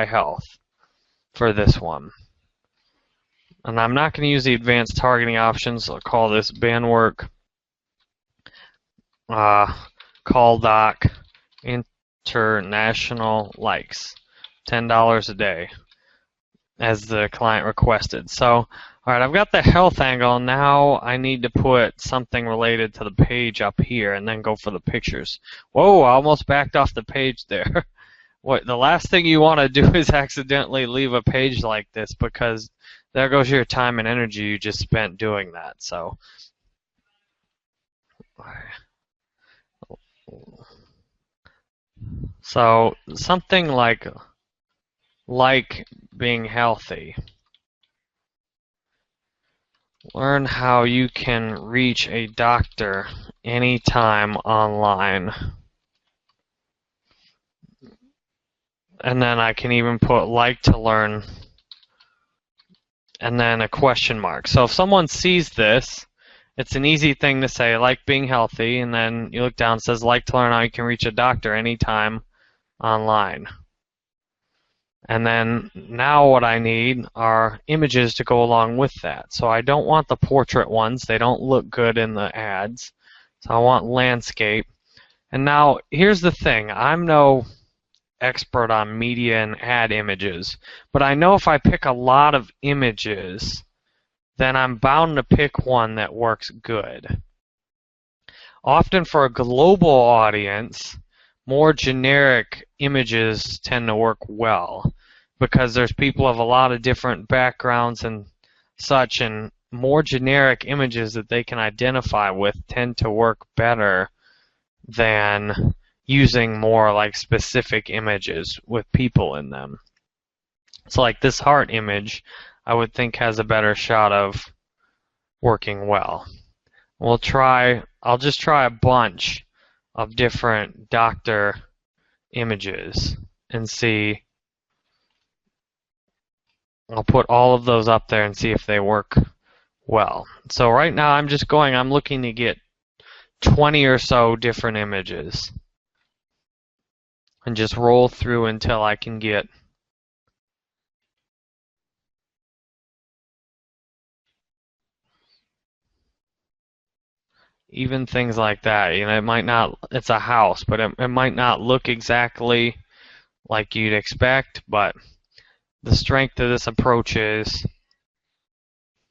health for this one. And I'm not going to use the advanced targeting options. I'll call this band work, call doc, international likes, $10 a day, as the client requested. So, all right, I've got the health angle. Now I need to put something related to the page up here and then go for the pictures. Whoa, I almost backed off the page there. What the last thing you want to do is accidentally leave a page like this, because there goes your time and energy you just spent doing that. So something like being healthy. Learn how you can reach a doctor anytime online. And then I can even put like to learn and then a question mark. So if someone sees this, it's an easy thing to say, like being healthy, and then you look down, it says like to learn how you can reach a doctor anytime online. And then now what I need are images to go along with that. So I don't want the portrait ones. They don't look good in the ads. So I want landscape. And now here's the thing. I'm no expert on media and ad images, but I know if I pick a lot of images, then I'm bound to pick one that works good. Often for a global audience, more generic images tend to work well, because there's people of a lot of different backgrounds and such, and more generic images that they can identify with tend to work better than using more like specific images with people in them. So like this heart image, I would think has a better shot of working well. I'll just try a bunch of different doctor images and see. I'll put all of those up there and see if they work well. So right now I'm looking to get 20 or so different images and just roll through until I can get even things like that. You know, it might not, it's a house, but it might not look exactly like you'd expect, but the strength of this approach is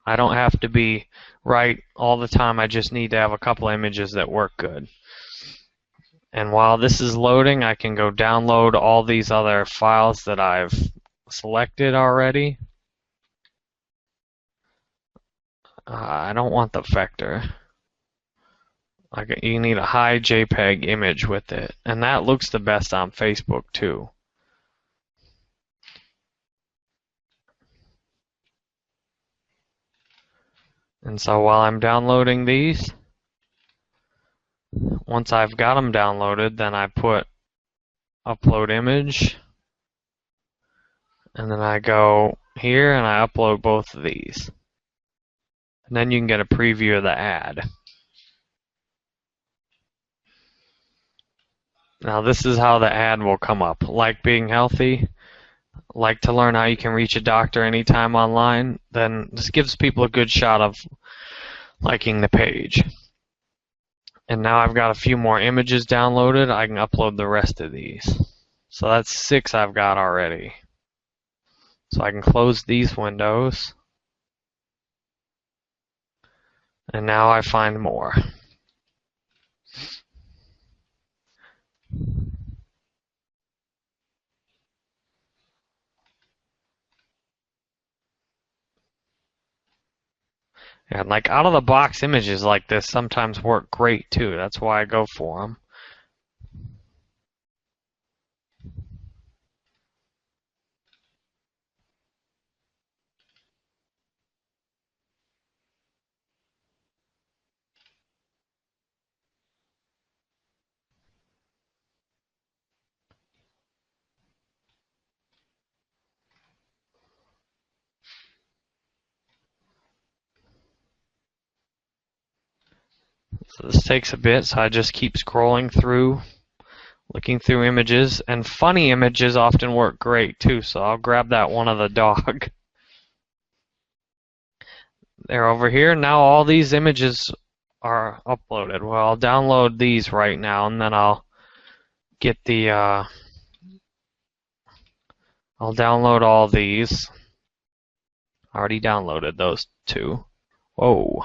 I don't have to be right all the time. I just need to have a couple images that work good. And while this is loading, I can go download all these other files that I've selected already. I don't want the vector. You need a high JPEG image with it, and that looks the best on Facebook too. And so while I'm downloading these, once I've got them downloaded, then I put upload image, and then I go here and I upload both of these. And then you can get a preview of the ad. Now this is how the ad will come up. Like being healthy, like to learn how you can reach a doctor anytime online. Then this gives people a good shot of liking the page. And now I've got a few more images downloaded. I can upload the rest of these. So that's 6 I've got already. So I can close these windows. And now I find more. And like out of the box images like this sometimes work great too. That's why I go for them. So this takes a bit, so I just keep scrolling through, Looking through images, and funny images often work great too, so I'll grab that one of the dog. They're over here. Now all these images are uploaded. Well, I'll download these right now, and then I'll get the, I'll download all these. I already downloaded those two. Whoa.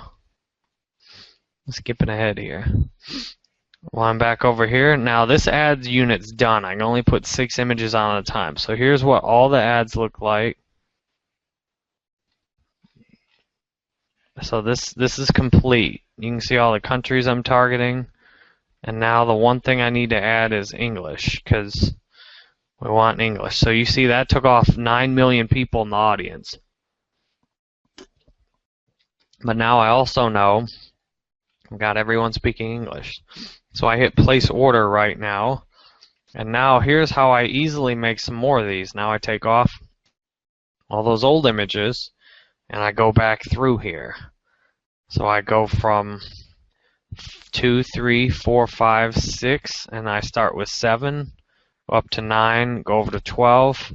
Skipping ahead here. Well, I'm back over here. Now this ads unit's done. I can only put 6 images on at a time. So here's what all the ads look like. So this is complete. You can see all the countries I'm targeting. And now the one thing I need to add is English, because we want English. So you see that took off 9 million people in the audience. But now I also know I've got everyone speaking English. So I hit place order right now. And now here's how I easily make some more of these. Now I take off all those old images and I go back through here. So I go from 2, 3, 4, 5, 6, and I start with 7, go up to 9, go over to 12,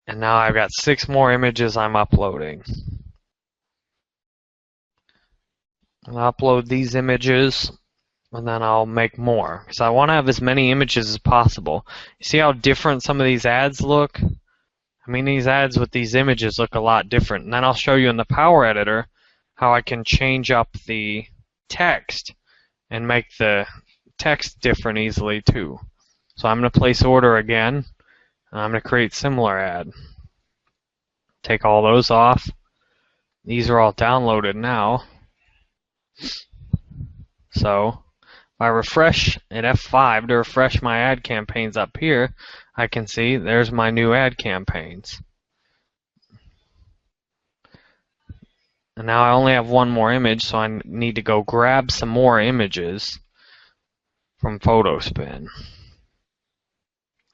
and now I've got 6 more images I'm uploading. I'll upload these images, and then I'll make more, because I want to have as many images as possible. You see how different some of these ads look? I mean, these ads with these images look a lot different. And then I'll show you in the Power Editor how I can change up the text and make the text different easily too. So I'm going to place order again, and I'm going to create similar ad. Take all those off. These are all downloaded now. So if I refresh at F5 to refresh my ad campaigns up here, I can see there's my new ad campaigns. And now I only have one more image, so I need to go grab some more images from PhotoSpin.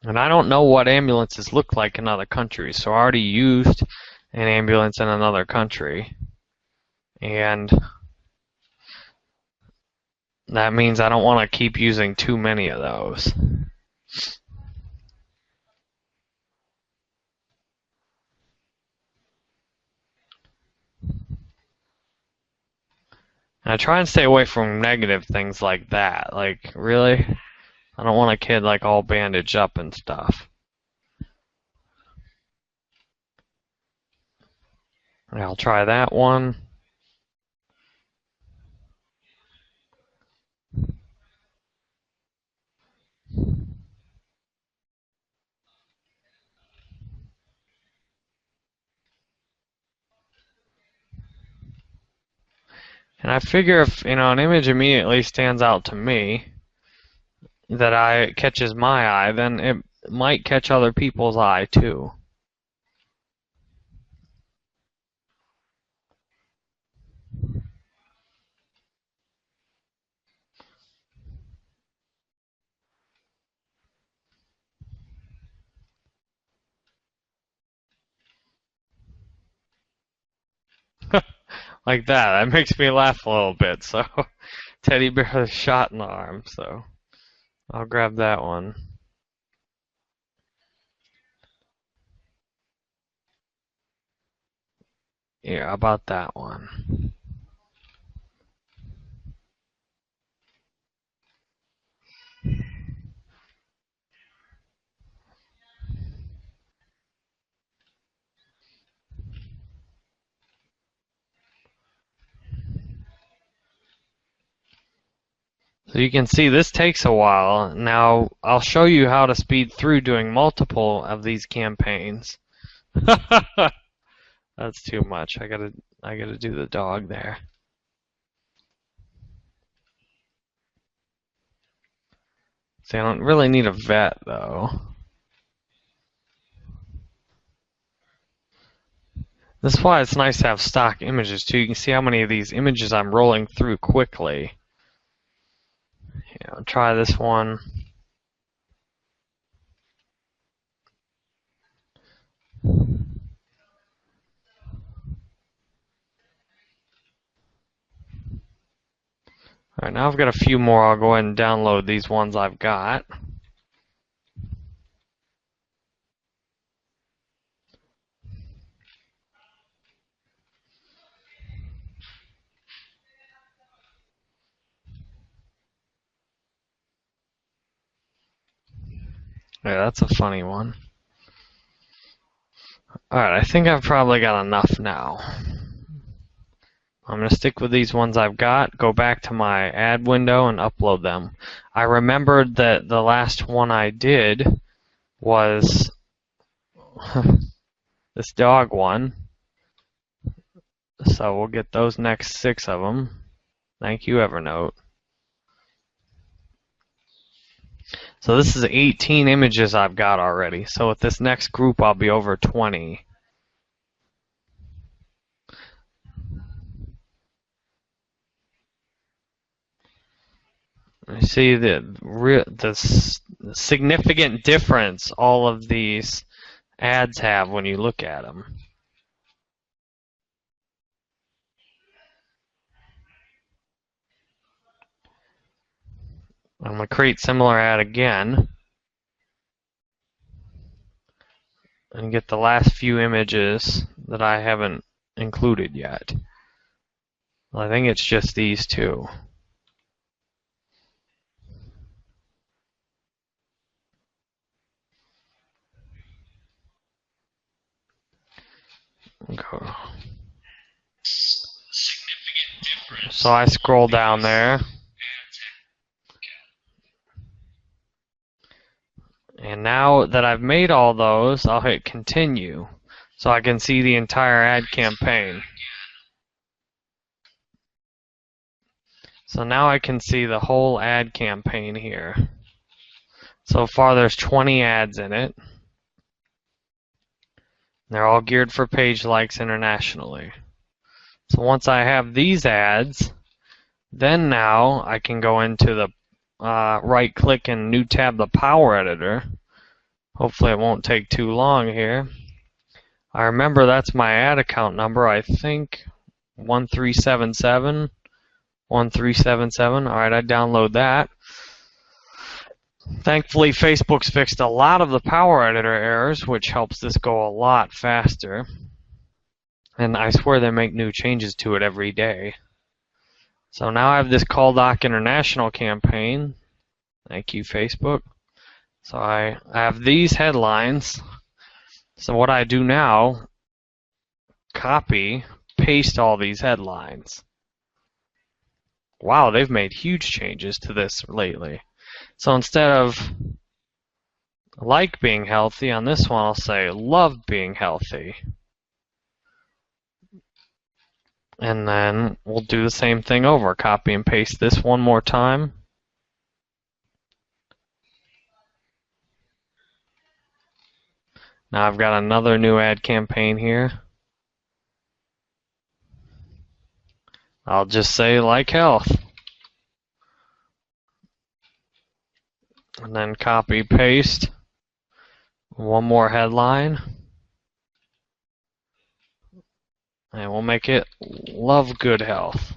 And I don't know what ambulances look like in other countries, so I already used an ambulance in another country. And that means I don't want to keep using too many of those. And I try and stay away from negative things like that. Like, really? I don't want a kid like all bandaged up and stuff. I'll try that one. And I figure if, an image immediately stands out to me, that catches my eye, then it might catch other people's eye too. Like that. That makes me laugh a little bit. So, teddy bear with a shot in the arm. So, I'll grab that one. Yeah, how about that one? So you can see this takes a while. Now, I'll show you how to speed through doing multiple of these campaigns. That's too much. I gotta do the dog there. See, I don't really need a vet though. This is why it's nice to have stock images too. You can see how many of these images I'm rolling through quickly. I'll try this one. Alright, now I've got a few more. I'll go ahead and download these ones I've got. Yeah, that's a funny one. Alright, I think I've probably got enough now. I'm going to stick with these ones I've got, go back to my ad window and upload them. I remembered that the last one I did was this dog one. So we'll get those next 6 of them. Thank you, Evernote. So this is 18 images I've got already. So with this next group, I'll be over 20. You see the significant difference all of these ads have when you look at them. I'm going to create similar ad again and get the last few images that I haven't included yet. I think it's just these two. Okay. So I scroll down there. And now that I've made all those, I'll hit continue so I can see the entire ad campaign. So now I can see the whole ad campaign here. So far there's 20 ads in it. They're all geared for page likes internationally. So once I have these ads, then now I can go into the right click and new tab the Power Editor. Hopefully it won't take too long here. I remember that's my ad account number, I think 1377. 1377. Alright, I download that. Thankfully, Facebook's fixed a lot of the Power Editor errors, which helps this go a lot faster. And I swear they make new changes to it every day. So now I have this Call Doc International campaign. Thank you, Facebook. So I have these headlines. So what I do now, copy, paste all these headlines. Wow, they've made huge changes to this lately. So instead of like being healthy, on this one I'll say love being healthy. And then we'll do the same thing over. Copy and paste this one more time. Now I've got another new ad campaign here. I'll just say like health. And then copy, paste. One more headline. And we'll make it love good health.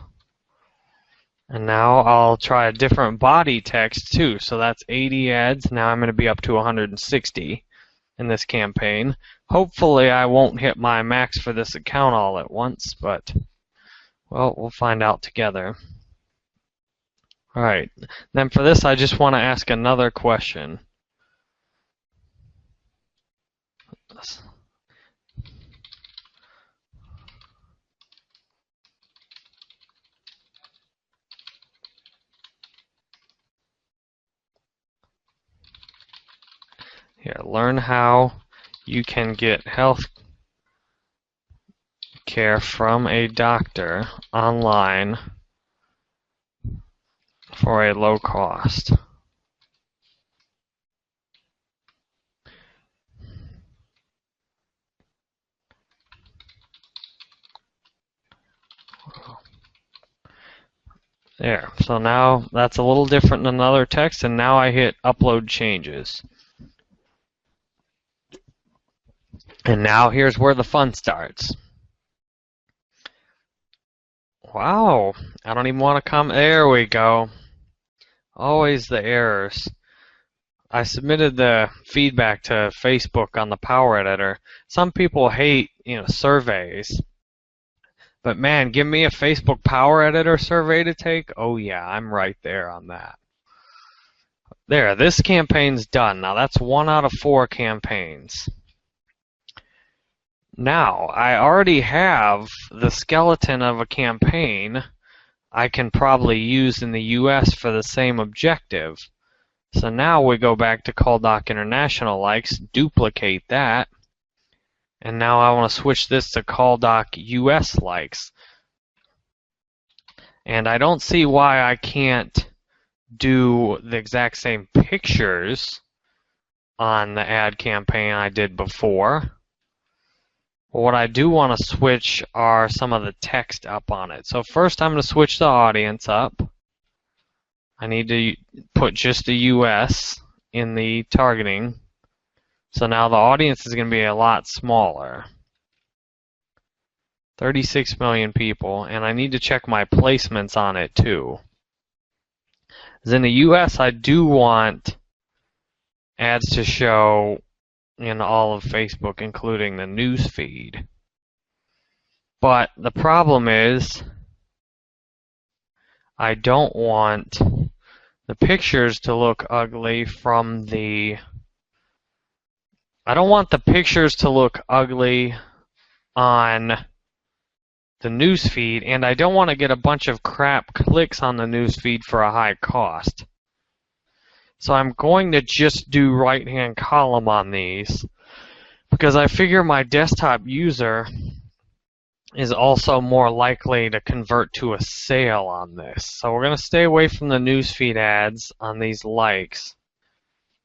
And now I'll try a different body text too. So that's 80 ads. Now I'm going to be up to 160 in this campaign. Hopefully I won't hit my max for this account all at once, but well, we'll find out together. Alright, then for this I just want to ask another question. Here, learn how you can get health care from a doctor online for a low cost. There, so now that's a little different than another text, and now I hit upload changes. And now here's where the fun starts. Wow, I don't even want to come. There we go. Always the errors. I submitted the feedback to Facebook on the Power Editor. Some people hate, surveys. But man, give me a Facebook Power Editor survey to take. Oh yeah, I'm right there on that. There, this campaign's done. Now that's 1 out of 4 campaigns. Now, I already have the skeleton of a campaign I can probably use in the US for the same objective. So now we go back to CallDoc International likes, duplicate that, and now I want to switch this to CallDoc US likes. And I don't see why I can't do the exact same pictures on the ad campaign I did before. But what I do want to switch are some of the text up on it. So first I'm going to switch the audience up. I need to put just the US in the targeting. So now the audience is going to be a lot smaller. 36 million people, and I need to check my placements on it too. As in the US, I do want ads to show in all of Facebook, including the news feed. But the problem is, I don't want the pictures to look ugly from the... I don't want the pictures to look ugly on the news feed, and I don't want to get a bunch of crap clicks on the news feed for a high cost. So I'm going to just do right-hand column on these because I figure my desktop user is also more likely to convert to a sale on this. So we're going to stay away from the newsfeed ads on these likes.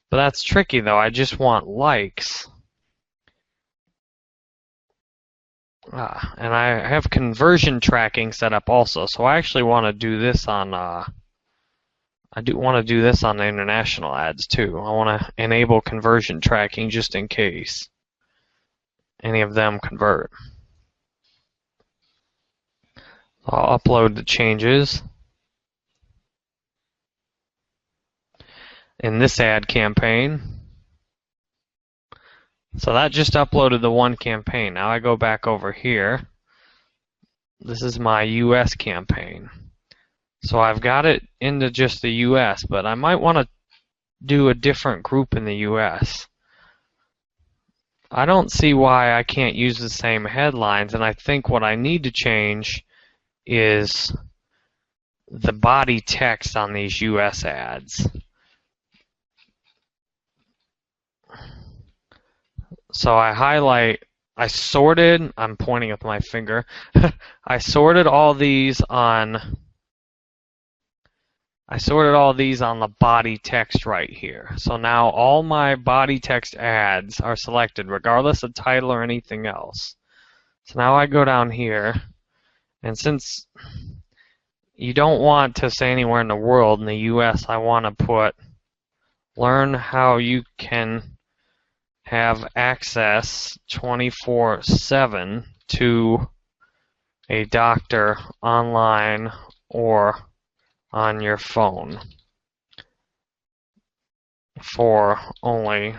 But that's tricky though, I just want likes. And I have conversion tracking set up also, so I actually want to do this on I do want to do this on the international ads too. I want to enable conversion tracking just in case any of them convert. I'll upload the changes in this ad campaign. So that just uploaded the one campaign. Now I go back over here. This is my US campaign. So I've got it into just the US, but I might want to do a different group in the US. I don't see why I can't use the same headlines, and I think what I need to change is the body text on these US ads. So I sorted, I'm pointing with my finger, I sorted all these on the body text right here. So now all my body text ads are selected regardless of title or anything else. So now I go down here, and since you don't want to say anywhere in the world, in the US I want to put learn how you can have access 24/7 to a doctor online or on your phone for only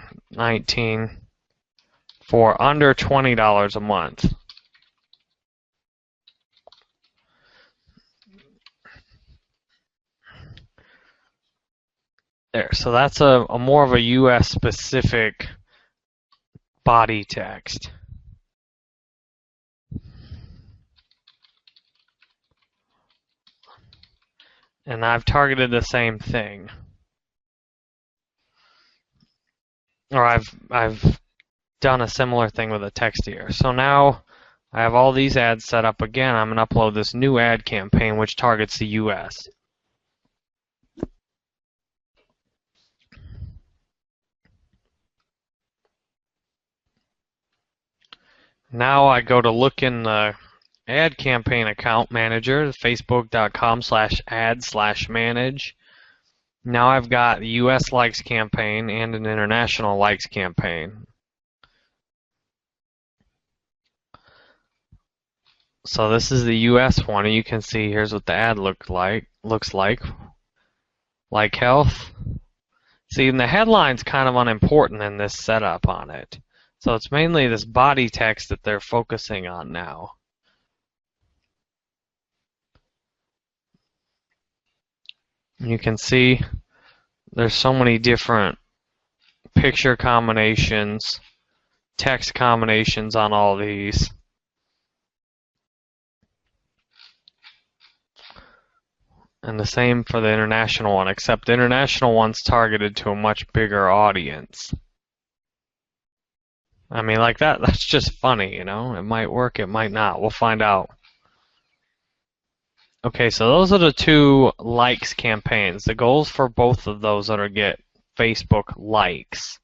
for under $20 a month. There, so that's a more of a US specific body text. And I've targeted the same thing. Or I've done a similar thing with a text here. So now I have all these ads set up again. I'm going to upload this new ad campaign which targets the US. Now I go to look in the ad campaign account manager, facebook.com/ad/manage. Now I've got the US likes campaign and an international likes campaign. So this is the US one, and you can see here's what the ad looks like. Like health. See, and the headline's kind of unimportant in this setup on it. So it's mainly this body text that they're focusing on now. You can see There's so many different picture combinations, text combinations on all these. And the same for the international one, except the international one's targeted to a much bigger audience. I mean, like that's just funny, you know? It might work, it might not. We'll find out. Okay, so those are the two likes campaigns. The goals for both of those are to get Facebook likes.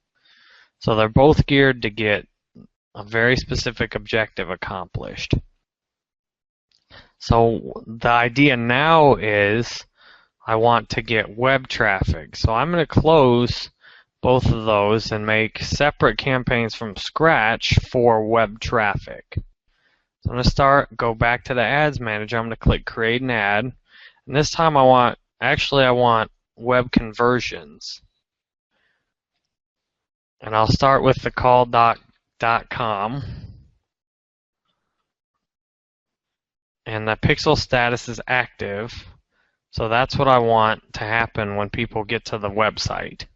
So they're both geared to get a very specific objective accomplished. So the idea now is I want to get web traffic. So I'm going to close both of those and make separate campaigns from scratch for web traffic. So I'm going to go back to the ads manager. I'm going to click create an ad. And this time I want web conversions. And I'll start with the call.com. And the pixel status is active. So that's what I want to happen when people get to the website.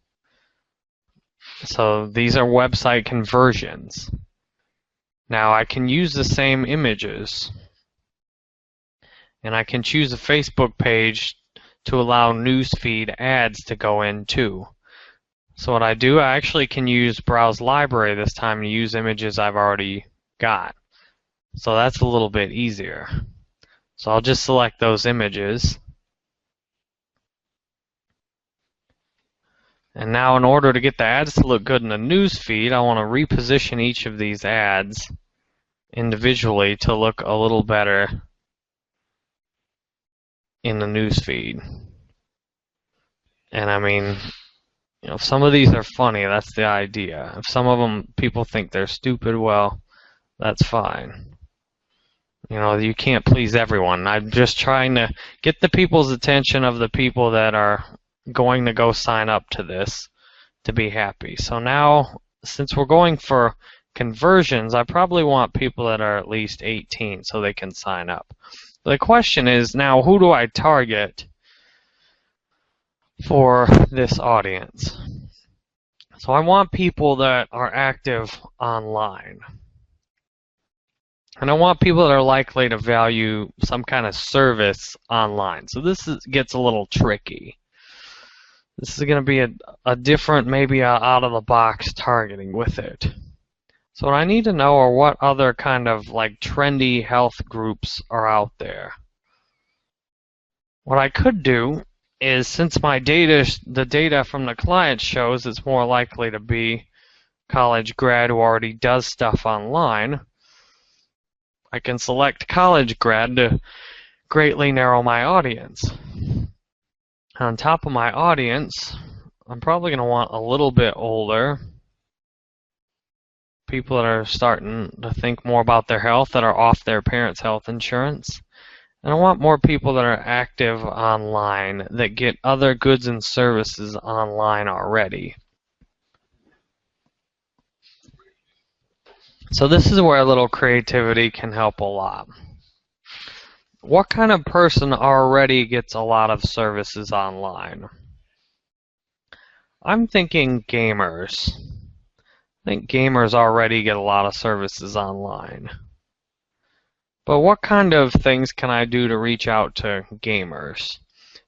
So these are website conversions. Now I can use the same images. And I can choose a Facebook page to allow newsfeed ads to go in too. So what I do, I actually can use Browse Library this time to use images I've already got. So that's a little bit easier. So I'll just select those images. And now in order to get the ads to look good in the news feed, I want to reposition each of these ads individually to look a little better in the news feed. And I mean, you know, if some of these are funny, that's the idea. If some of them people think they're stupid, well, that's fine. You know, you can't please everyone. I'm just trying to get the people's attention of the people that are going to go sign up to this to be happy. So now, since we're going for conversions, I probably want people that are at least 18 so they can sign up. The question is now, who do I target for this audience? So I want people that are active online. And I want people that are likely to value some kind of service online. So this gets a little tricky. This is going to be a different, maybe out-of-the-box targeting with it. So what I need to know are what other kind of like trendy health groups are out there. What I could do is, since the data from the client shows it's more likely to be college grad who already does stuff online, I can select college grad to greatly narrow my audience. On top of my audience, I'm probably going to want a little bit older. People that are starting to think more about their health, that are off their parents' health insurance. And I want more people that are active online, that get other goods and services online already. So this is where a little creativity can help a lot. What kind of person already gets a lot of services online? I'm thinking gamers. I think gamers already get a lot of services online. But what kind of things can I do to reach out to gamers?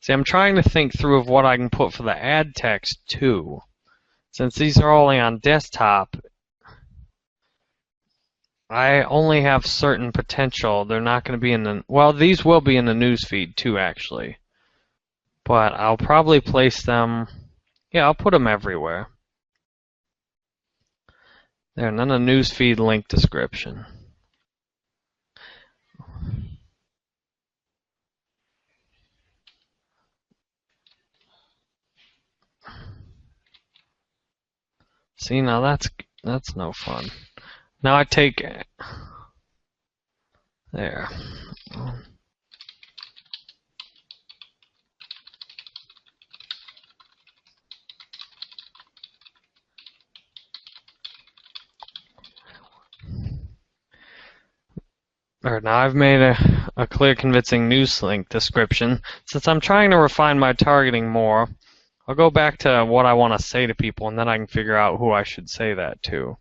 See, I'm trying to think through of what I can put for the ad text too. Since these are only on desktop, I only have certain potential. They're not going to be in the, well, these will be in the newsfeed too, actually. But I'll probably place them, yeah, I'll put them everywhere. There, and then a newsfeed link description. See, now that's no fun. Now I take, there. Alright, now I've made a clear, convincing news link description. Since I'm trying to refine my targeting more, I'll go back to what I want to say to people, and then I can figure out who I should say that to.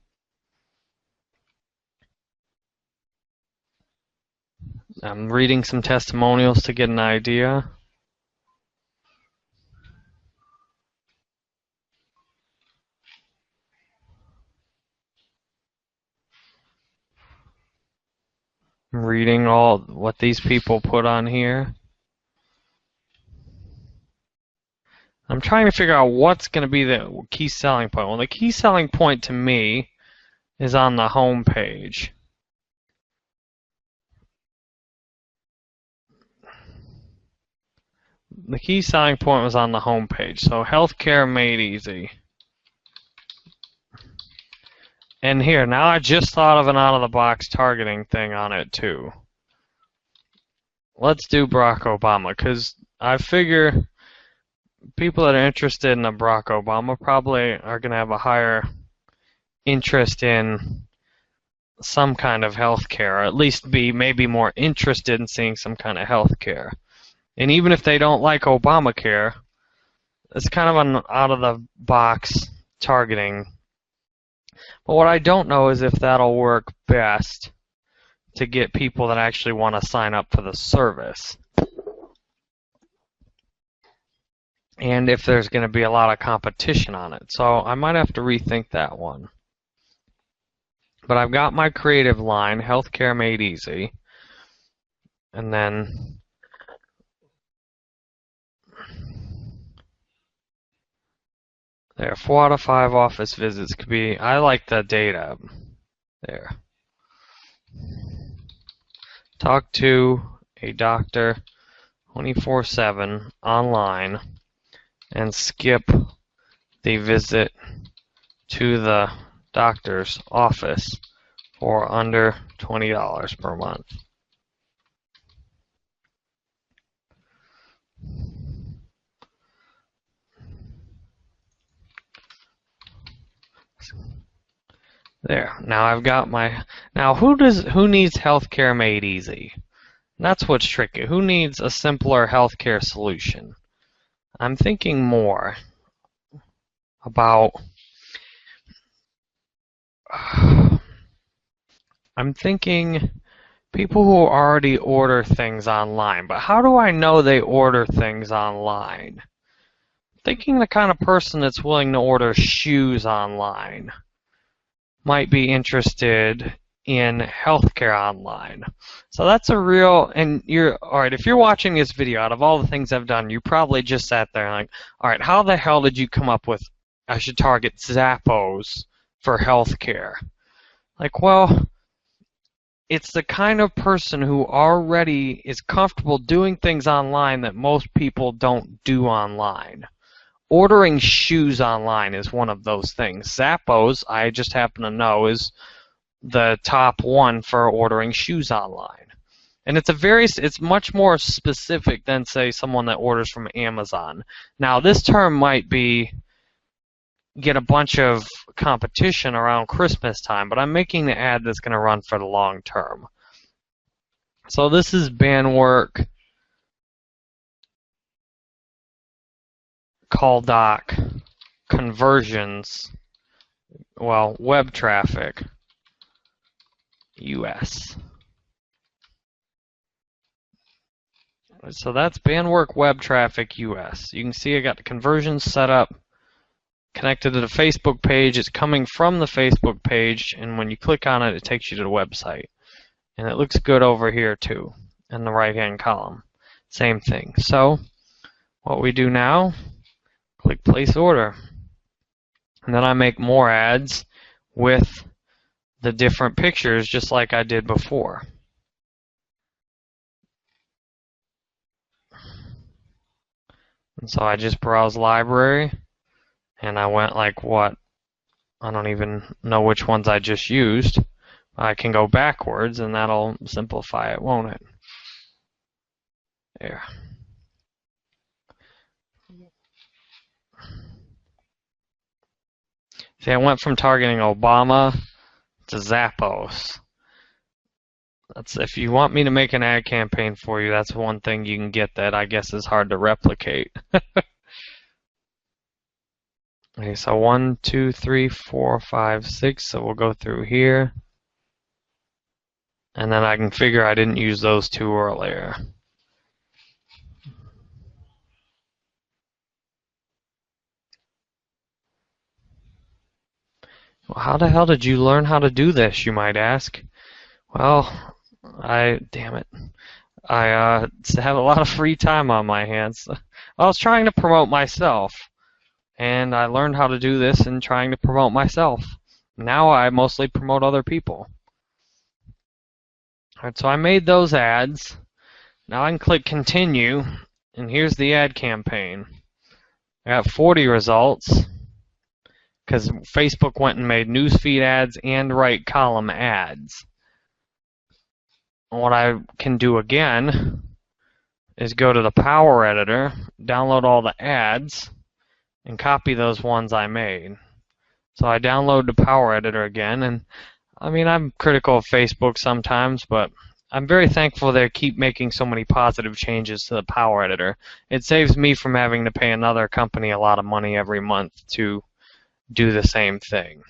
I'm reading some testimonials to get an idea. I'm reading all what these people put on here. I'm trying to figure out what's going to be the key selling point. Well, the key selling point to me is on the home page. The key selling point was on the home page. So healthcare made easy. And here, now I just thought of an out-of-the-box targeting thing on it too. Let's do Barack Obama, because I figure people that are interested in a Barack Obama probably are going to have a higher interest in some kind of healthcare, or at least be maybe more interested in seeing some kind of healthcare. And even if they don't like Obamacare, it's kind of an out-of-the-box targeting. But what I don't know is if that'll work best to get people that actually want to sign up for the service. And if there's going to be a lot of competition on it. So I might have to rethink that one. But I've got my creative line, healthcare made easy. And then there, 4 out of 5 office visits could be, I like the data. There. Talk to a doctor 24/7 online and skip the visit to the doctor's office for under $20 per month. There. Now I've got my. Now who needs healthcare made easy? That's what's tricky. Who needs a simpler healthcare solution? I'm thinking more about. I'm thinking people who already order things online. But how do I know they order things online? Thinking the kind of person that's willing to order shoes online might be interested in healthcare online. So that's a real, and alright, if you're watching this video, out of all the things I've done, you probably just sat there and like, alright, how the hell did you come up with I should target Zappos for healthcare? Like, well, it's the kind of person who already is comfortable doing things online that most people don't do online. Ordering shoes online is one of those things. Zappos, I just happen to know, is the top one for ordering shoes online. And it's much more specific than, say, someone that orders from Amazon. Now, this term might be get a bunch of competition around Christmas time, but I'm making the ad that's going to run for the long term. So this is Banwork call doc conversions, well, web traffic US. So that's Banwork web traffic US. You can see I got the conversions set up, connected to the Facebook page. It's coming from the Facebook page, and when you click on it, it takes you to the website. And it looks good over here too, in the right-hand column. Same thing. So what we do now, click place order. And then I make more ads with the different pictures just like I did before. And so I just browse library and I went like what? I don't even know which ones I just used. I can go backwards and that'll simplify it, won't it? There. See, I went from targeting Obama to Zappos. That's, if you want me to make an ad campaign for you, that's one thing you can get that I guess is hard to replicate. Okay, so 1, 2, 3, 4, 5, 6. So we'll go through here. And then I can figure I didn't use those two earlier. Well, how the hell did you learn how to do this, you might ask? Well, damn it. I have a lot of free time on my hands. I was trying to promote myself, and I learned how to do this in trying to promote myself. Now I mostly promote other people. Alright, so I made those ads. Now I can click continue, and here's the ad campaign. I got 40 results because Facebook went and made newsfeed ads and right column ads. What I can do again is go to the Power Editor, download all the ads, and copy those ones I made. So I download the Power Editor again, and I mean, I'm critical of Facebook sometimes, but I'm very thankful they keep making so many positive changes to the Power Editor. It saves me from having to pay another company a lot of money every month to do the same thing.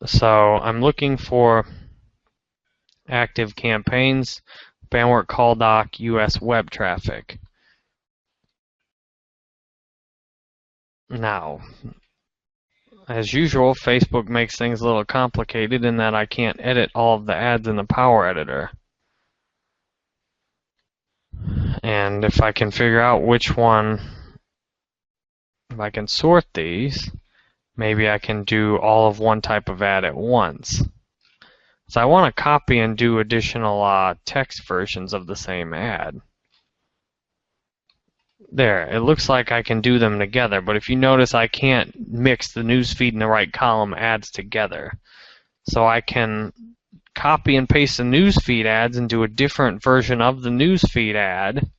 So I'm looking for active campaigns, bandwidth call doc, US web traffic. Now, as usual, Facebook makes things a little complicated in that I can't edit all of the ads in the Power Editor. And if I can figure out which one, if I can sort these, maybe I can do all of one type of ad at once. So I want to copy and do additional text versions of the same ad. There, it looks like I can do them together, but if you notice, I can't mix the newsfeed and the right column ads together. So I can copy and paste the newsfeed ads and do a different version of the newsfeed ad,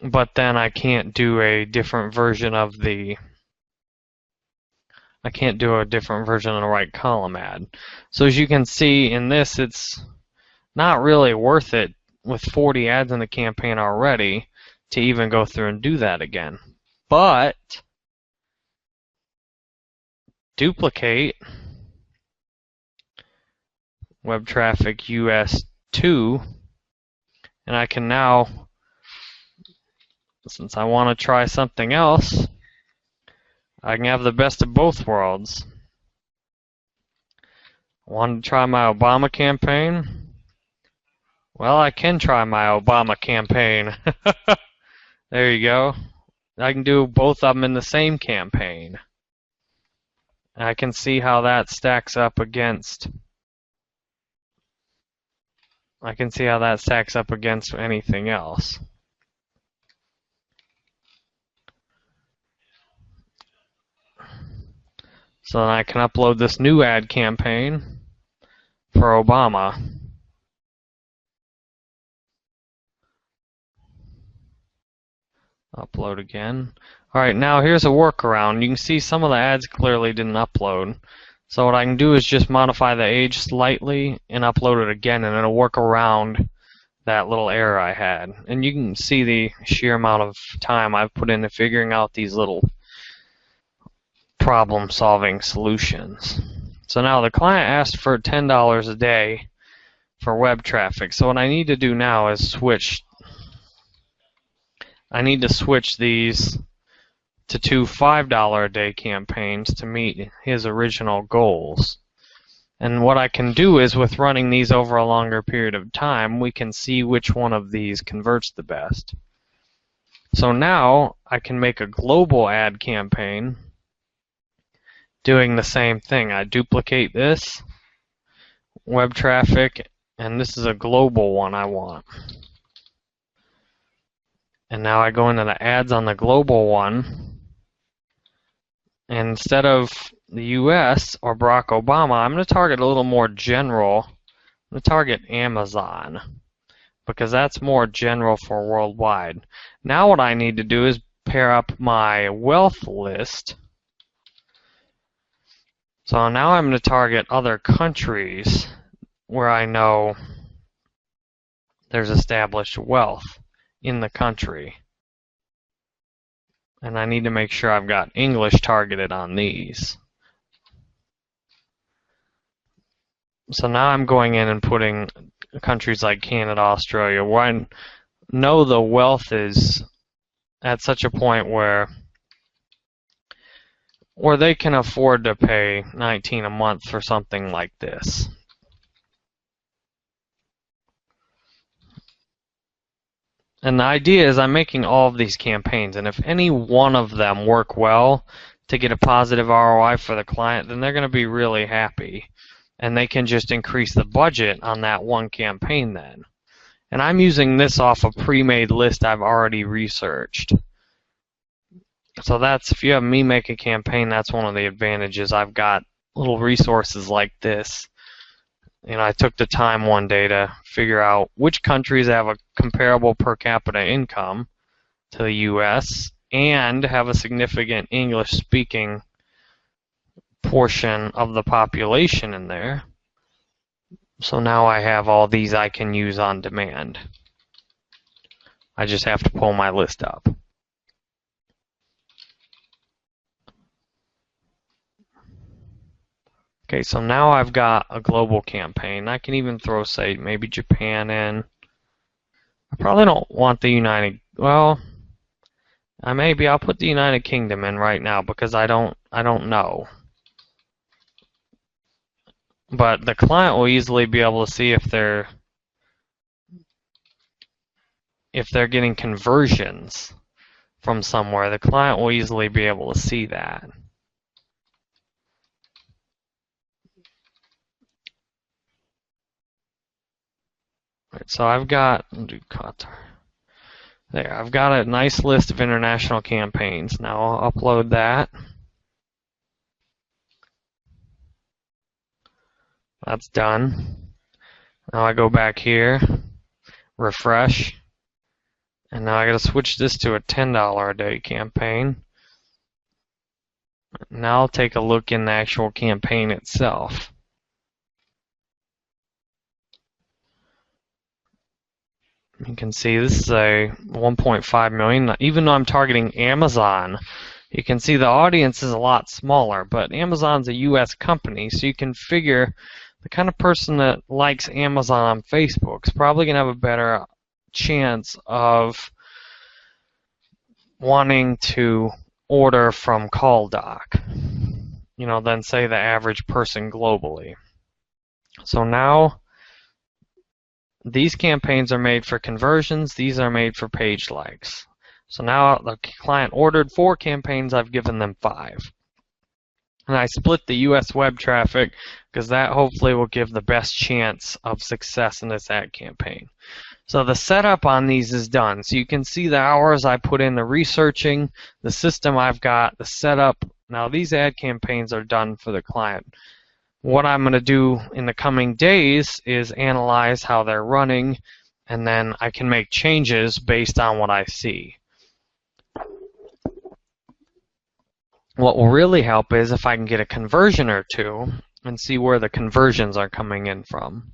but then I can't do a different version of the right column ad. So as you can see in this, it's not really worth it with 40 ads in the campaign already to even go through and do that again. But duplicate web traffic US 2, and I can now, since I want to try something else, I can have the best of both worlds. I wanted to try my Obama campaign. Well, I can try my Obama campaign. There you go. I can do both of them in the same campaign. I can see how that stacks up against. Anything else. So then I can upload this new ad campaign for Obama. Upload again. Alright, now here's a workaround. You can see some of the ads clearly didn't upload. So what I can do is just modify the age slightly and upload it again, and it'll work around that little error I had. And you can see the sheer amount of time I've put into figuring out these little problem-solving solutions. So now the client asked for $10 a day for web traffic. So what I need to do now is switch these to two $5 a day campaigns to meet his original goals. And what I can do is, with running these over a longer period of time, we can see which one of these converts the best. So now I can make a global ad campaign doing the same thing. I duplicate this web traffic, and this is a global one I want. And now I go into the ads on the global one, and instead of the US or Barack Obama, I'm going to target a little more general. I'm going to target Amazon, because that's more general for worldwide. Now what I need to do is pair up my wealth list. So now I'm going to target other countries where I know there's established wealth in the country. And I need to make sure I've got English targeted on these. So now I'm going in and putting countries like Canada, Australia, where I know the wealth is at such a point where they can afford to pay $19 a month for something like this. And the idea is I'm making all of these campaigns, and if any one of them work well to get a positive ROI for the client, then they're going to be really happy. And they can just increase the budget on that one campaign then. And I'm using this off a pre-made list I've already researched. So that's, if you have me make a campaign, that's one of the advantages. I've got little resources like this. I took the time one day to figure out which countries have a comparable per capita income to the US and have a significant English-speaking portion of the population in there. So now I have all these I can use on demand. I just have to pull my list up. Okay, so now I've got a global campaign. I can even throw, say, maybe Japan in. I probably don't want the I'll put the United Kingdom in right now because I don't know. But the client will easily be able to see if they're getting conversions from somewhere. The client will easily be able to see that. Right, so I've got there. I've got a nice list of international campaigns. Now I'll upload that. That's done. Now I go back here, refresh, and now I got to switch this to a $10 a day campaign. Now I'll take a look in the actual campaign itself. You can see this is a 1.5 million. Even though I'm targeting Amazon, you can see the audience is a lot smaller, but Amazon's a US company, so you can figure the kind of person that likes Amazon on Facebook is probably going to have a better chance of wanting to order from CallDoc, than say the average person globally. So now these campaigns are made for conversions, these are made for page likes. So now the client ordered 4 campaigns, I've given them 5. And I split the US web traffic because that hopefully will give the best chance of success in this ad campaign. So the setup on these is done. So you can see the hours I put in the researching, the system I've got, the setup. Now these ad campaigns are done for the client. What I'm going to do in the coming days is analyze how they're running, and then I can make changes based on what I see. What will really help is if I can get a conversion or two and see where the conversions are coming in from.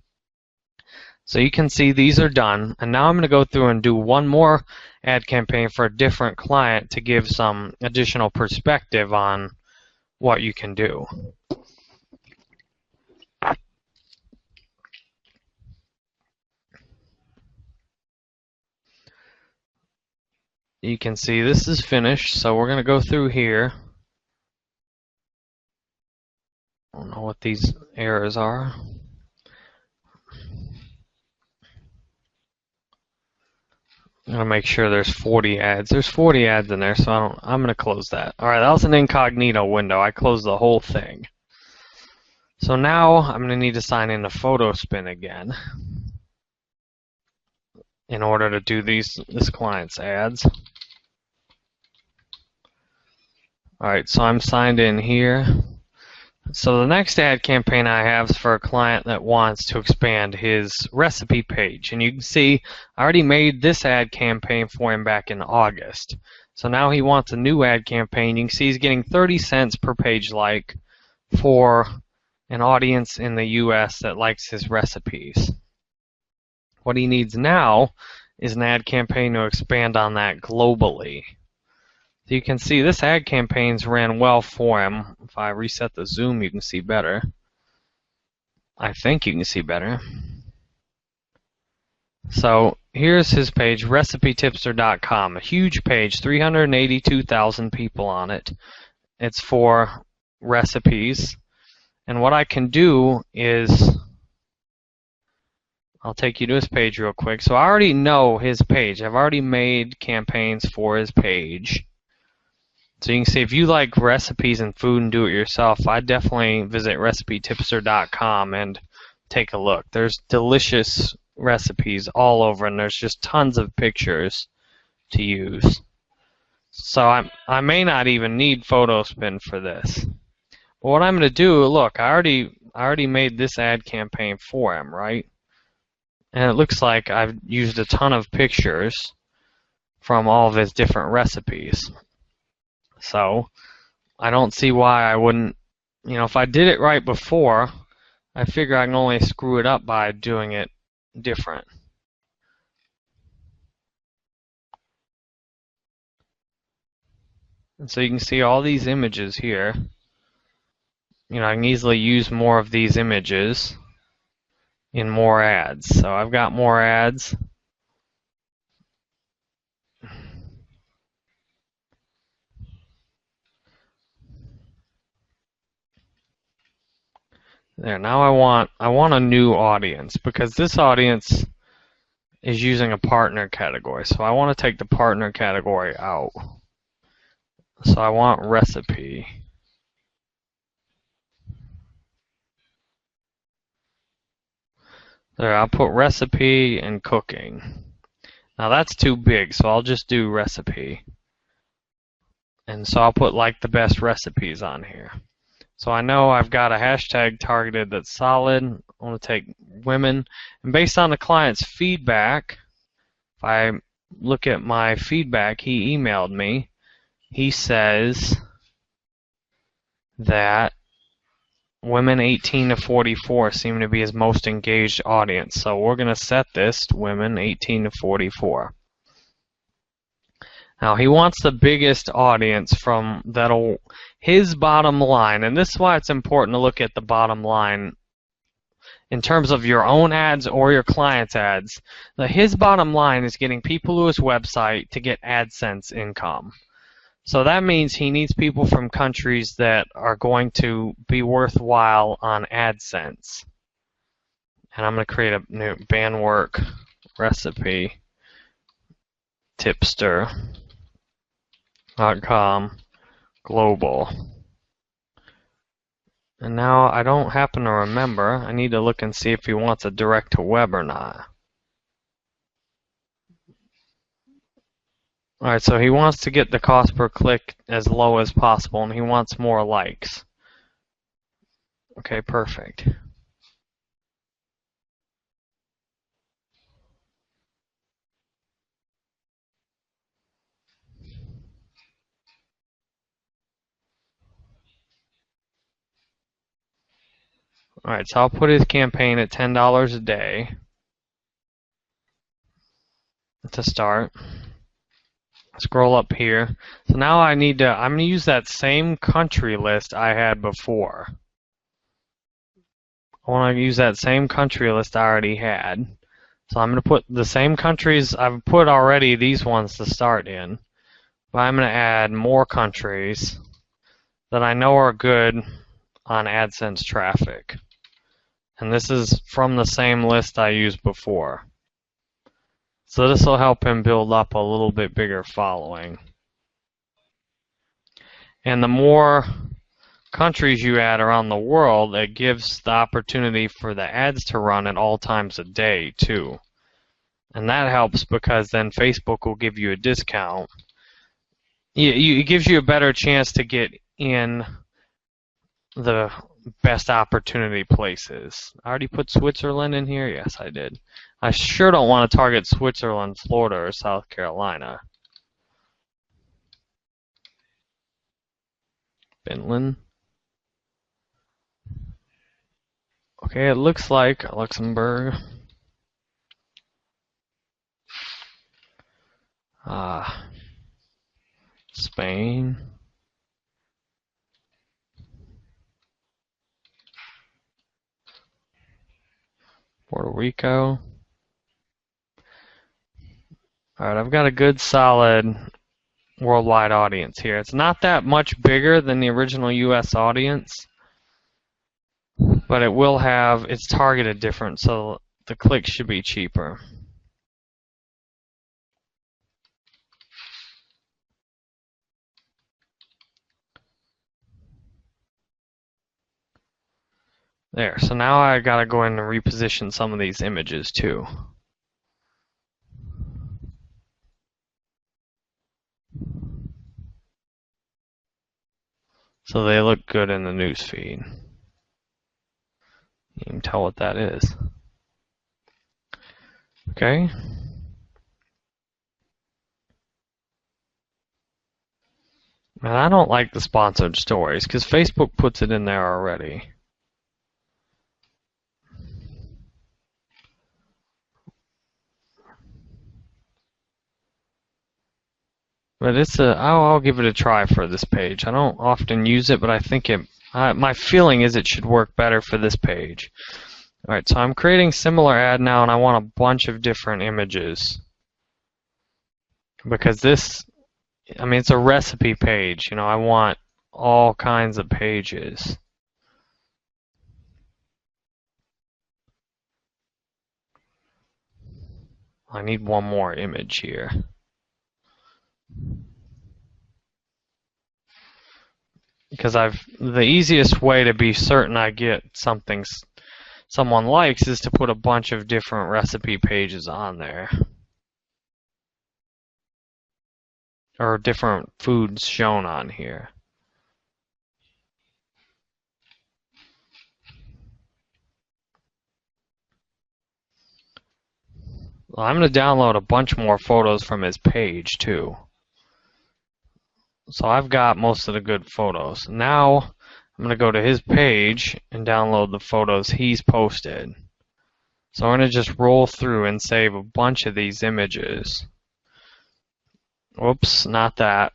So you can see these are done, and now I'm going to go through and do one more ad campaign for a different client to give some additional perspective on what you can do. You can see this is finished, so we're going to go through here. I don't know what these errors are. I'm going to make sure there's 40 ads. There's 40 ads in there, so I'm going to close that. All right, that was an incognito window. I closed the whole thing. So now I'm going to need to sign in to PhotoSpin again in order to do this client's ads. All right, so I'm signed in here. So the next ad campaign I have is for a client that wants to expand his recipe page. And you can see I already made this ad campaign for him back in August. So now he wants a new ad campaign. You can see he's getting 30 cents per page like for an audience in the US that likes his recipes. What he needs now is an ad campaign to expand on that globally. So you can see this ad campaigns ran well for him. If I reset the zoom, you can see better. I think you can see better. So here's his page, recipetipster.com. A huge page, 382,000 people on it. It's for recipes. And what I can do is, I'll take you to his page real quick. So I already know his page. I've already made campaigns for his page. So you can see if you like recipes and food and do it yourself, I definitely visit recipetipster.com and take a look. There's delicious recipes all over, and there's just tons of pictures to use. So I may not even need PhotoSpin for this. But what I'm going to do, look, I already made this ad campaign for him, right? And it looks like I've used a ton of pictures from all of his different recipes. So I don't see why I wouldn't, if I did it right before, I figure I can only screw it up by doing it different. And so you can see all these images here. I can easily use more of these images in more ads. So I've got more ads. There, now I want a new audience because this audience is using a partner category. So I want to take the partner category out. So I want recipe. There, I'll put recipe and cooking. Now that's too big, so I'll just do recipe. And so I'll put like the best recipes on here. So I know I've got a hashtag targeted that's solid. I want to take women. And based on the client's feedback, if I look at my feedback, he emailed me. He says that women 18 to 44 seem to be his most engaged audience. So we're going to set this to women 18 to 44. Now he wants the biggest audience from his bottom line, and this is why it's important to look at the bottom line in terms of your own ads or your client's ads. His bottom line is getting people to his website to get AdSense income. So that means he needs people from countries that are going to be worthwhile on AdSense. And I'm going to create a new bandwork recipe tipster.com global. And now I don't happen to remember. I need to look and see if he wants a direct to web or not. Alright, so he wants to get the cost per click as low as possible, and he wants more likes. Okay, perfect. Alright, so I'll put his campaign at $10 a day to start. Scroll up here. So now I'm going to use that same country list I had before. I want to use that same country list I already had. So I'm going to put the same countries I've put already, these ones to start in. But I'm going to add more countries that I know are good on AdSense traffic. And this is from the same list I used before. So this will help him build up a little bit bigger following. And the more countries you add around the world, it gives the opportunity for the ads to run at all times of day too. And that helps because then Facebook will give you a discount. It gives you a better chance to get in the best opportunity places. I already put Switzerland in here? Yes, I did. I sure don't want to target Switzerland, Florida, or South Carolina. Finland. Okay, it looks like Luxembourg. Spain. Puerto Rico. All right, I've got a good solid worldwide audience here. It's not that much bigger than the original US audience, but it will have, it's targeted different, so the clicks should be cheaper. There, so now I gotta go in and reposition some of these images too. So they look good in the news feed. You can tell what that is. Okay. And I don't like the sponsored stories because Facebook puts it in there already. But it's I'll give it a try for this page. I don't often use it, but I think my feeling is it should work better for this page. All right, so I'm creating similar ad now, and I want a bunch of different images because this, I mean, it's a recipe page. You know, I want all kinds of pages. I need one more image here. Because the easiest way to be certain I get something someone likes is to put a bunch of different recipe pages on there. Or different foods shown on here. Well, I'm going to download a bunch more photos from his page too. So I've got most of the good photos. Now I'm going to go to his page and download the photos he's posted. So I'm going to just roll through and save a bunch of these images. Whoops, not that.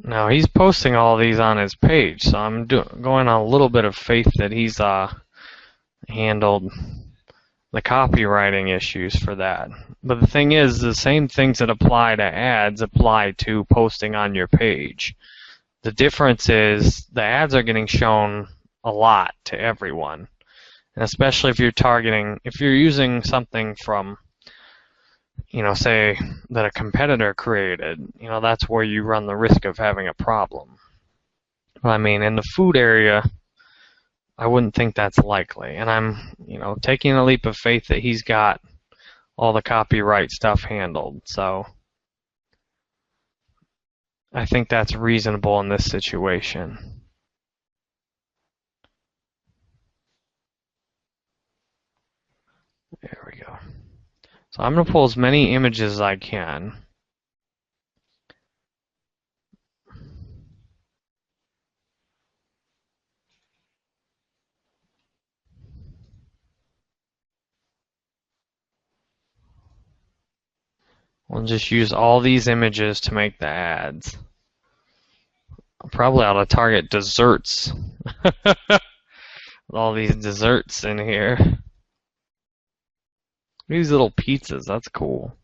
Now he's posting all these on his page, so I'm going on a little bit of faith that he's handled the copywriting issues for that. But the thing is, the same things that apply to ads apply to posting on your page. The difference is the ads are getting shown a lot to everyone, and especially if you're using something from, you know, say that a competitor created, you know, that's where you run the risk of having a problem. I mean, in the food area, I wouldn't think that's likely. And I'm, you know, taking a leap of faith that he's got all the copyright stuff handled. So I think that's reasonable in this situation. There we go. So I'm going to pull as many images as I can. We'll just use all these images to make the ads. I probably ought to target desserts. With all these desserts in here. These little pizzas, that's cool.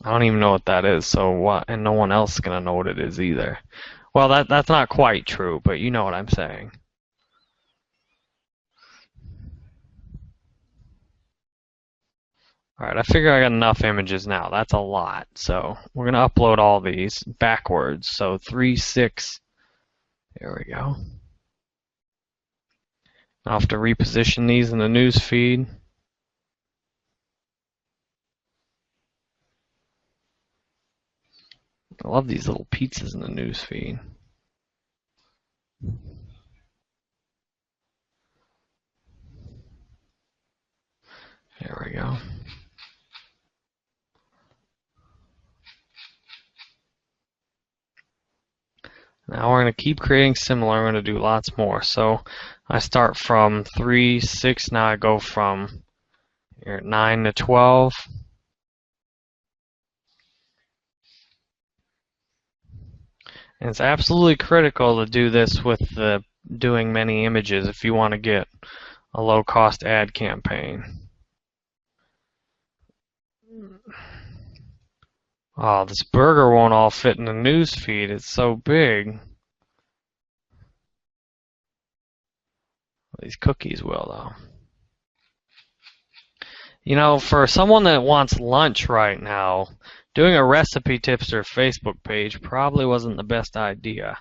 I don't even know what that is, so what? And no one else is gonna know what it is either. Well, that's not quite true, but you know what I'm saying. Alright, I figure I got enough images now. That's a lot. So we're gonna upload all these backwards. So 3, 6. There we go. I'll have to reposition these in the news feed. I love these little pizzas in the news feed. go. Now we're going to keep creating similar. We're going to do lots more. So I start from 3, 6. Now I go from here 9 to 12. And it's absolutely critical to do this with the doing many images if you want to get a low-cost ad campaign. Oh, this burger won't all fit in the news feed. It's so big. These cookies will, though. You know, for someone that wants lunch right now, doing a recipe tipster Facebook page probably wasn't the best idea.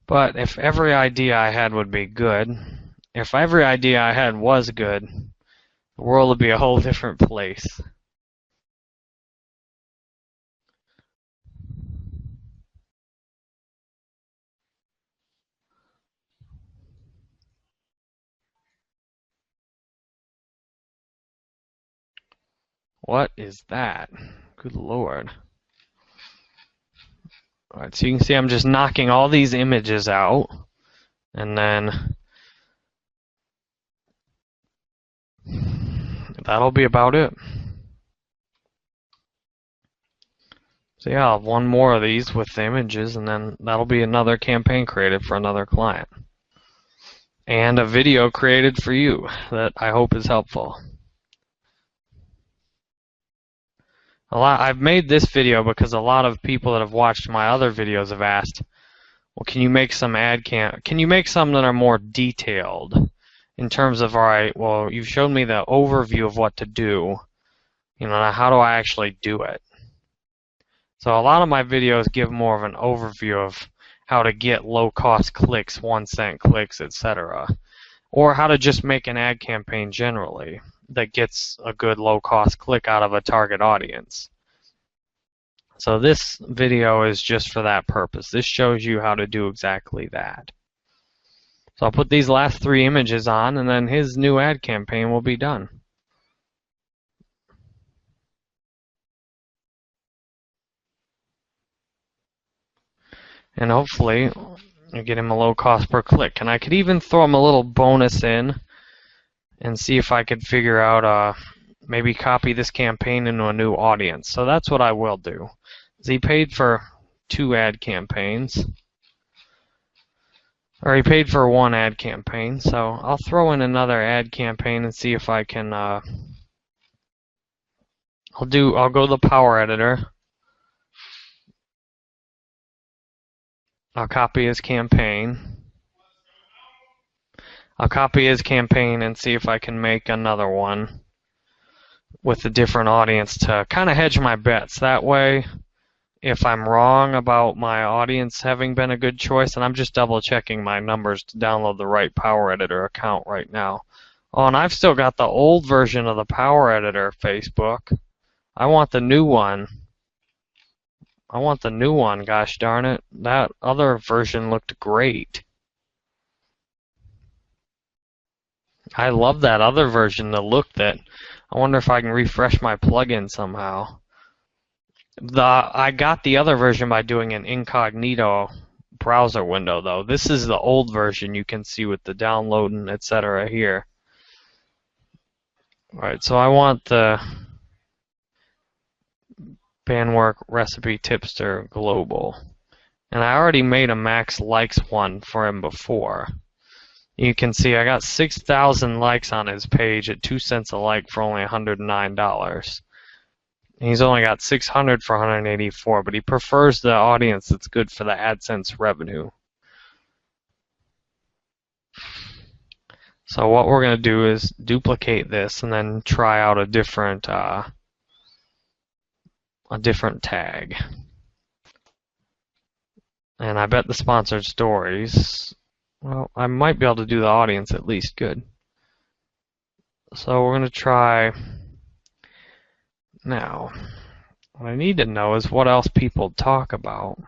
But if every idea I had would be good, if every idea I had was good, the world would be a whole different place. What is that? Good Lord. Alright, so you can see I'm just knocking all these images out, and then that'll be about it. So yeah, I'll have one more of these with the images, and then that'll be another campaign created for another client. And a video created for you that I hope is helpful. I've made this video because a lot of people that have watched my other videos have asked, well, can you make some can you make some that are more detailed in terms of, all right, well, you've shown me the overview of what to do, you know, how do I actually do it? So a lot of my videos give more of an overview of how to get low-cost clicks, 1-cent clicks, etc. Or how to just make an ad campaign generally that gets a good low-cost click out of a target audience. So this video is just for that purpose. This shows you how to do exactly that. So I'll put these last 3 images on, and then his new ad campaign will be done. And hopefully you get him a low cost per click. And I could even throw him a little bonus in and see if I could figure out maybe copy this campaign into a new audience. So that's what I will do. He paid for 2 ad campaigns, or he paid for 1 ad campaign. So I'll throw in another ad campaign and see if I can. I'll go to the Power Editor. I'll copy his campaign. I'll copy his campaign and see if I can make another one with a different audience to kind of hedge my bets. That way, if I'm wrong about my audience having been a good choice, and I'm just double checking my numbers to download the right Power Editor account right now. Oh, and I've still got the old version of the Power Editor Facebook. I want the new one. I want the new one, gosh darn it. That other version looked great. I love that other version, the look that. I wonder if I can refresh my plugin somehow. I got the other version by doing an incognito browser window, though. This is the old version you can see with the download and etc. here. Alright, so I want the Bandwork Recipe Tipster Global. And I already made a max likes one for him before. You can see I got 6,000 likes on his page at 2 cents a like for only $109. He's only got 600 for 184, but he prefers the audience that's good for the AdSense revenue. So what we're going to do is duplicate this and then try out a different tag. And I bet the sponsored stories, well, I might be able to do the audience at least good. So we're going to try. Now, what I need to know is what else people talk about.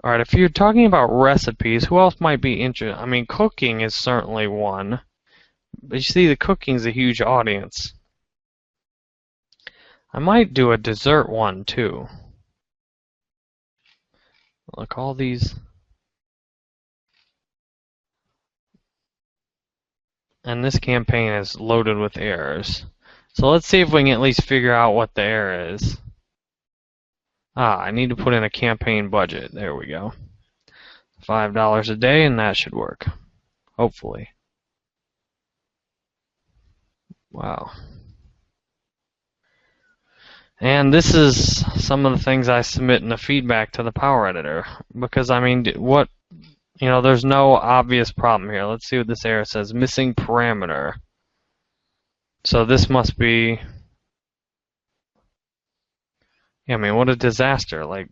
Alright, if you're talking about recipes, who else might be interested? I mean, cooking is certainly one. But you see, the cooking's a huge audience. I might do a dessert one too. Look, all these. And this campaign is loaded with errors. So let's see if we can at least figure out what the error is. I need to put in a campaign budget. There we go. $5 a day, and that should work. Hopefully. Wow. And this is some of the things I submit in the feedback to the Power Editor. Because, I mean, there's no obvious problem here. Let's see what this error says. Missing parameter. So this must be... Yeah, I mean, what a disaster. Like...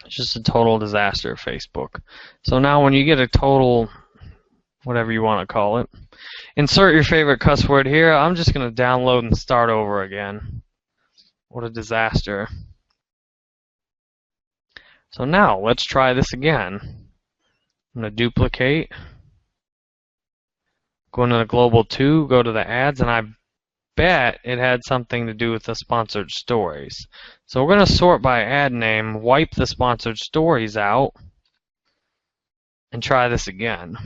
It's just a total disaster, Facebook. So now when you get a total... whatever you want to call it. Insert your favorite cuss word here. I'm just going to download and start over again. What a disaster. So now, let's try this again. I'm going to duplicate. Go into the global 2, go to the ads, and I bet it had something to do with the sponsored stories. So we're going to sort by ad name, wipe the sponsored stories out, and try this again.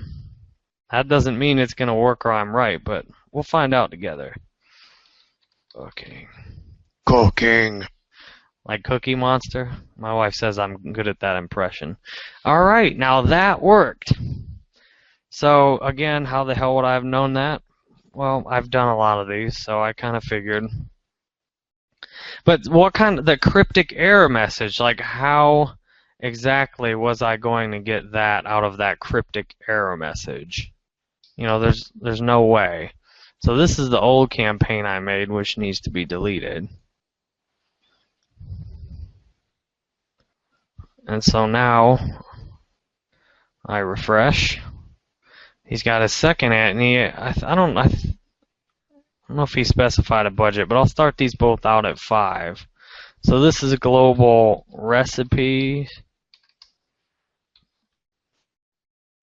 That doesn't mean it's going to work or I'm right, but we'll find out together. Okay. Cooking. Like Cookie Monster? My wife says I'm good at that impression. Alright, now that worked. So, again, how the hell would I have known that? Well, I've done a lot of these, so I kind of figured. But what kind of the cryptic error message? Like, how exactly was I going to get that out of that cryptic error message? There's no way. So this is the old campaign I made, which needs to be deleted. And so now I refresh. He's got his second ad, and I don't know if he specified a budget, but I'll start these both out at 5. So this is a global recipe.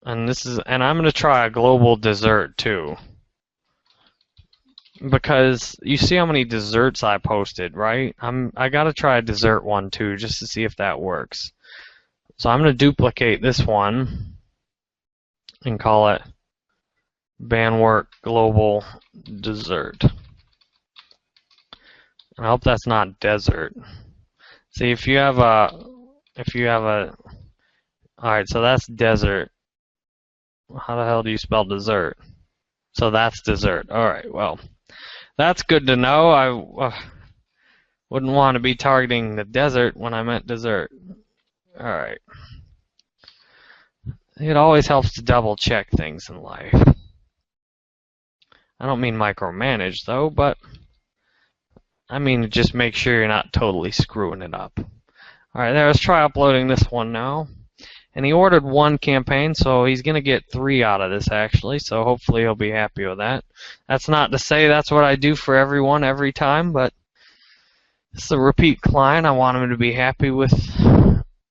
And I'm going to try a global dessert too. Because you see how many desserts I posted, right? I got to try a dessert one too, just to see if that works. So I'm going to duplicate this one and call it Bandwork Global Dessert. I hope that's not desert. See, if you have a, alright, so that's desert. How the hell do you spell dessert? So that's dessert. Alright, well, that's good to know. I wouldn't want to be targeting the desert when I meant dessert. Alright. It always helps to double check things in life. I don't mean micromanage though, but I mean just make sure you're not totally screwing it up. Alright, let's try uploading this one now. And he ordered 1 campaign, so he's going to get 3 out of this actually, so hopefully he'll be happy with that. That's not to say that's what I do for everyone every time, but it's a repeat client. I want him to be happy with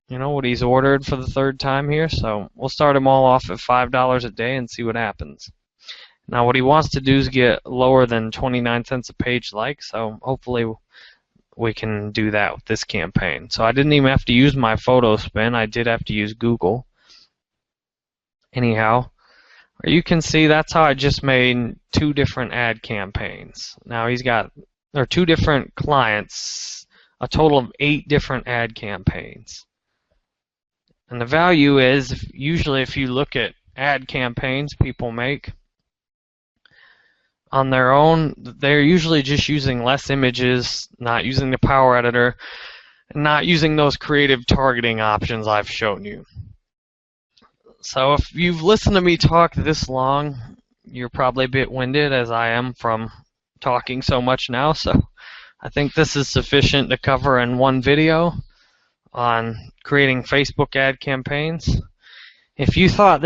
what he's ordered for the 3rd time here, so we'll start him all off at $5 a day and see what happens. Now what he wants to do is get lower than 29 cents a page like, so hopefully we can do that with this campaign. So I didn't even have to use my photo spin. I did have to use Google. Anyhow, you can see that's how I just made 2 different ad campaigns. Now there are 2 different clients, a total of 8 different ad campaigns. And the value is, usually if you look at ad campaigns people make on their own, they're usually just using less images, not using the Power Editor, and not using those creative targeting options I've shown you. So if you've listened to me talk this long, you're probably a bit winded, as I am from talking so much now, so I think this is sufficient to cover in one video on creating Facebook ad campaigns. If you thought this